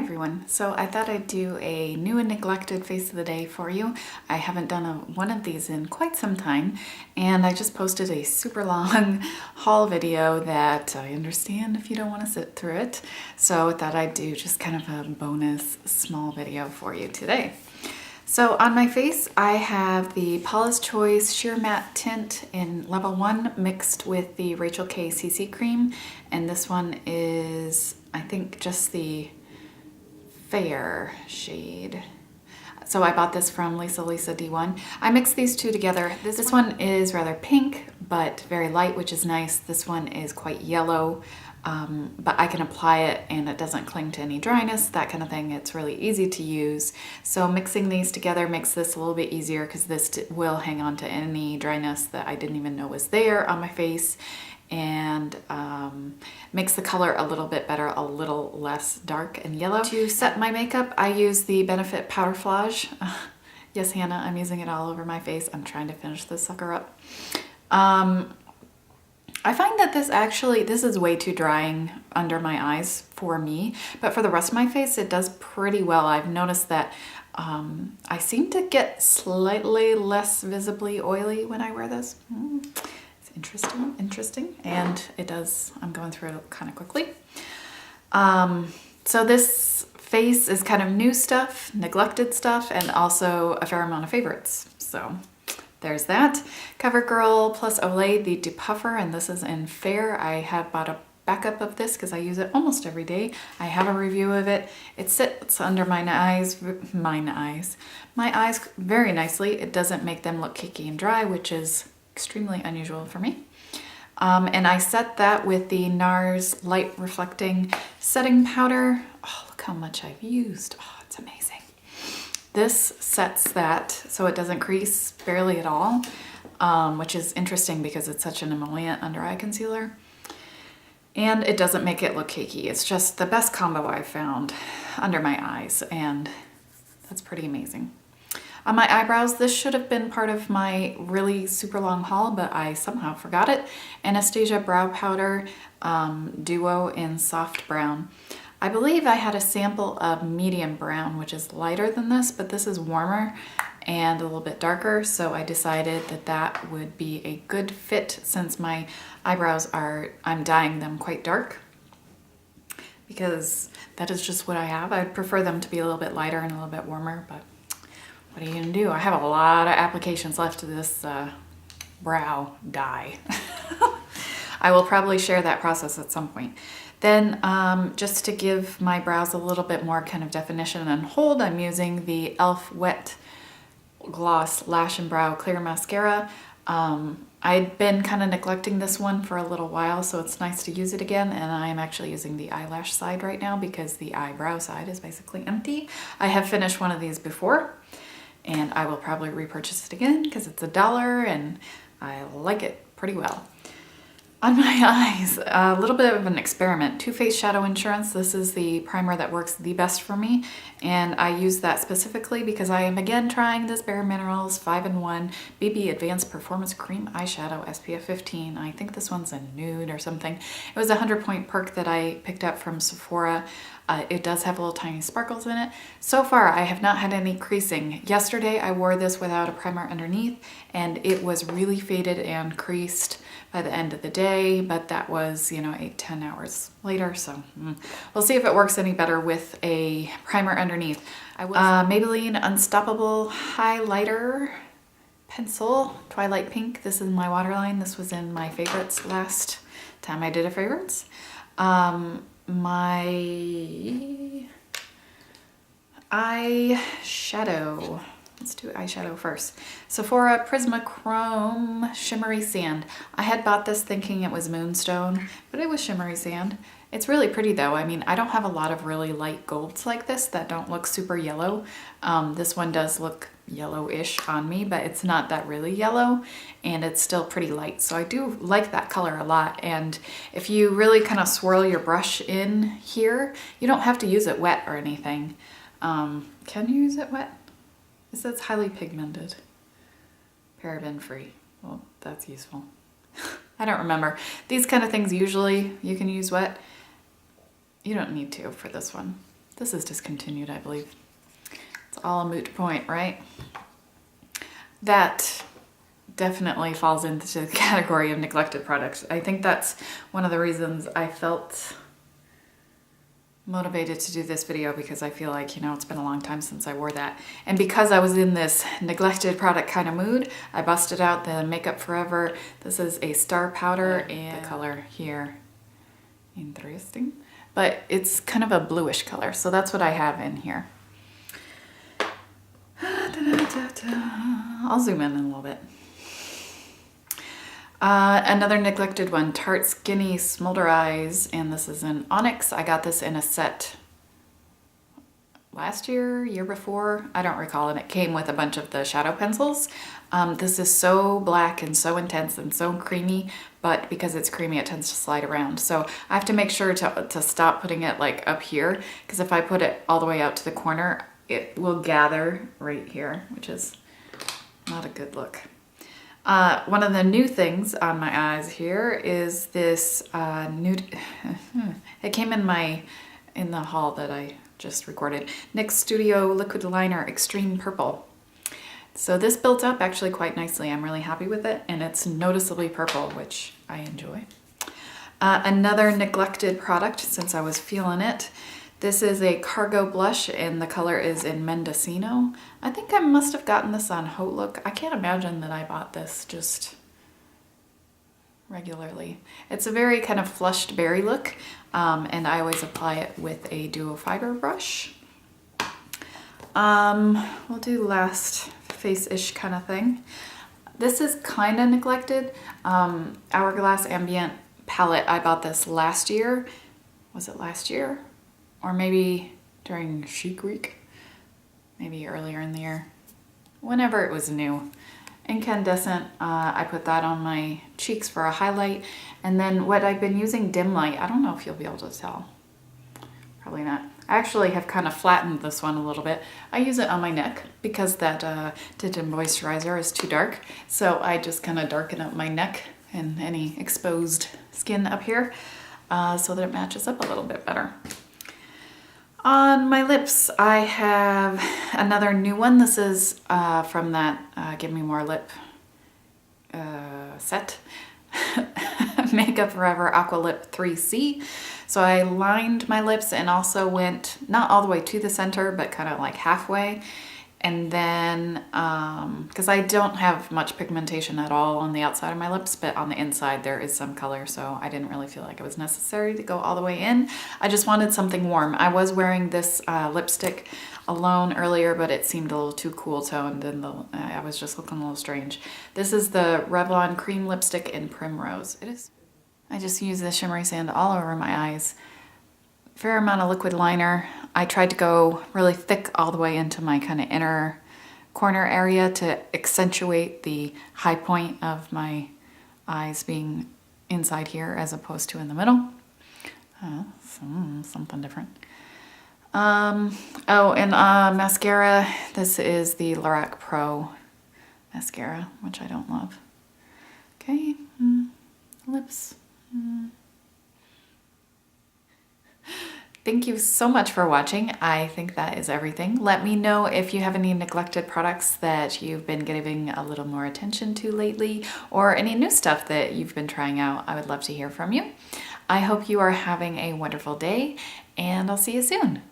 everyone. So I thought I'd do a new and neglected face of the day for you. I haven't done one of these in quite some time, and I just posted a super long haul video that I understand if you don't want to sit through it. So I thought I'd do just kind of a bonus small video for you today. So on my face, I have the Paula's Choice Sheer Matte Tint in level 1 mixed with the Rachel K CC cream, and this one is, I think, just the fair shade. So I bought this from Lisa D1. I mixed these two together. This one is rather pink, but very light, which is nice. This one is quite yellow, but I can apply it and it doesn't cling to any dryness, that kind of thing. It's really easy to use. So mixing these together makes this a little bit easier because this will hang on to any dryness that I didn't even know was there on my face, and makes the color a little bit better, a little less dark and yellow. To set my makeup, I use the Benefit Powderflage. Yes, Hannah, I'm using it all over my face. I'm trying to finish this sucker up. I find that this is way too drying under my eyes for me, but for the rest of my face, it does pretty well. I've noticed that I seem to get slightly less visibly oily when I wear this. Interesting, and it does. I'm going through it kind of quickly. So this face is kind of new stuff, neglected stuff, and also a fair amount of favorites. So there's that. Covergirl+Olay, the Depuffer, and this is in Fair. I have bought a backup of this because I use it almost every day. I have a review of it. It sits under my eyes very nicely. It doesn't make them look cakey and dry, which is extremely unusual for me. And I set that with the NARS Light Reflecting Setting Powder. Oh, look how much I've used. Oh, it's amazing. This sets that so it doesn't crease barely at all, which is interesting because it's such an emollient under eye concealer. And it doesn't make it look cakey. It's just the best combo I've found under my eyes, and that's pretty amazing. On my eyebrows, this should have been part of my really super long haul, but I somehow forgot it. Anastasia Brow Powder Duo in Soft Brown. I believe I had a sample of medium brown, which is lighter than this, but this is warmer and a little bit darker, so I decided that that would be a good fit since my eyebrows I'm dyeing them quite dark, because that is just what I have. I'd prefer them to be a little bit lighter and a little bit warmer, but what are you gonna do? I have a lot of applications left to this brow dye. I will probably share that process at some point. Then just to give my brows a little bit more kind of definition and hold, I'm using the e.l.f. Wet Gloss Lash and Brow Clear Mascara. I'd been kind of neglecting this one for a little while, so it's nice to use it again, and I'm actually using the eyelash side right now because the eyebrow side is basically empty. I have finished one of these before, and I will probably repurchase it again because it's $1 and I like it pretty well. On my eyes, a little bit of an experiment. Too Faced Shadow Insurance. This is the primer that works the best for me, and I use that specifically because I am again trying this bareMinerals 5-in-1 BB Advanced Performance Cream Eyeshadow SPF 15. I think this one's a nude or something. It was a 100-point perk that I picked up from Sephora. It does have little tiny sparkles in it. So far, I have not had any creasing. Yesterday, I wore this without a primer underneath, and it was really faded and creased by the end of the day, but that was, 8-10 hours later, so we'll see if it works any better with a primer underneath. Maybelline Unstoppable Highlighter Pencil, Twilight Pink. This is my waterline. This was in my favorites last time I did a favorites. My eyeshadow. Let's do eyeshadow first. Sephora Prisma Chrome Shimmery Sand. I had bought this thinking it was Moonstone, but it was Shimmery Sand. It's really pretty though. I mean, I don't have a lot of really light golds like this that don't look super yellow. This one does look yellowish on me, but it's not that really yellow, and it's still pretty light. So I do like that color a lot. And if you really kind of swirl your brush in here, you don't have to use it wet or anything. Can you use it wet? It says highly pigmented, paraben free. Well, that's useful. I don't remember. These kind of things usually you can use wet. You don't need to for this one. This is discontinued, I believe. It's all a moot point, right? That definitely falls into the category of neglected products. I think that's one of the reasons I felt motivated to do this video, because I feel like, you know, it's been a long time since I wore that. And because I was in this neglected product kind of mood, I busted out the Makeup Forever. This is a star powder, and the color here, interesting, but it's kind of a bluish color. So that's what I have in here. I'll zoom in a little bit. Another neglected one, Tarte Skinny smolderEYES, and this is in Onyx. I got this in a set last year, year before, I don't recall, and it came with a bunch of the shadow pencils. This is so black and so intense and so creamy, but because it's creamy it tends to slide around. So I have to make sure to stop putting it like up here, because if I put it all the way out to the corner, it will gather right here, which is not a good look. One of the new things on my eyes here is this nude. It came in the haul that I just recorded. NYX Studio Liquid Liner Extreme Purple. So this built up actually quite nicely. I'm really happy with it, and it's noticeably purple, which I enjoy. Another neglected product, since I was feeling it. This is a cargo blush, and the color is in Mendocino. I think I must have gotten this on Haute Look. I can't imagine that I bought this just regularly. It's a very kind of flushed berry look, and I always apply it with a duo fiber brush. We'll do last face-ish kind of thing. This is kind of neglected. Hourglass Ambient palette. I bought this last year. Was it last year? Or maybe during Chic Week, maybe earlier in the year, whenever it was new. Incandescent, I put that on my cheeks for a highlight. And then what I've been using, Dim Light, I don't know if you'll be able to tell. Probably not. I actually have kind of flattened this one a little bit. I use it on my neck because that tinted moisturizer is too dark. So I just kind of darken up my neck and any exposed skin up here so that it matches up a little bit better. On my lips, I have another new one. This is from that Give Me More Lip set. Makeup Forever Aqua Lip 3C. So I lined my lips and also went not all the way to the center, but kind of like halfway. And then, because I don't have much pigmentation at all on the outside of my lips, but on the inside there is some color, so I didn't really feel like it was necessary to go all the way in. I just wanted something warm. I was wearing this lipstick alone earlier, but it seemed a little too cool toned, and I was just looking a little strange. This is the Revlon Cream Lipstick in Primrose. It is. I just use the shimmery sand all over my eyes. Fair amount of liquid liner. I tried to go really thick all the way into my kind of inner corner area to accentuate the high point of my eyes being inside here as opposed to in the middle. Something different. Oh, and mascara. This is the LORAC Pro mascara, which I don't love. Okay, lips. Thank you so much for watching. I think that is everything. Let me know if you have any neglected products that you've been giving a little more attention to lately, or any new stuff that you've been trying out. I would love to hear from you. I hope you are having a wonderful day, and I'll see you soon.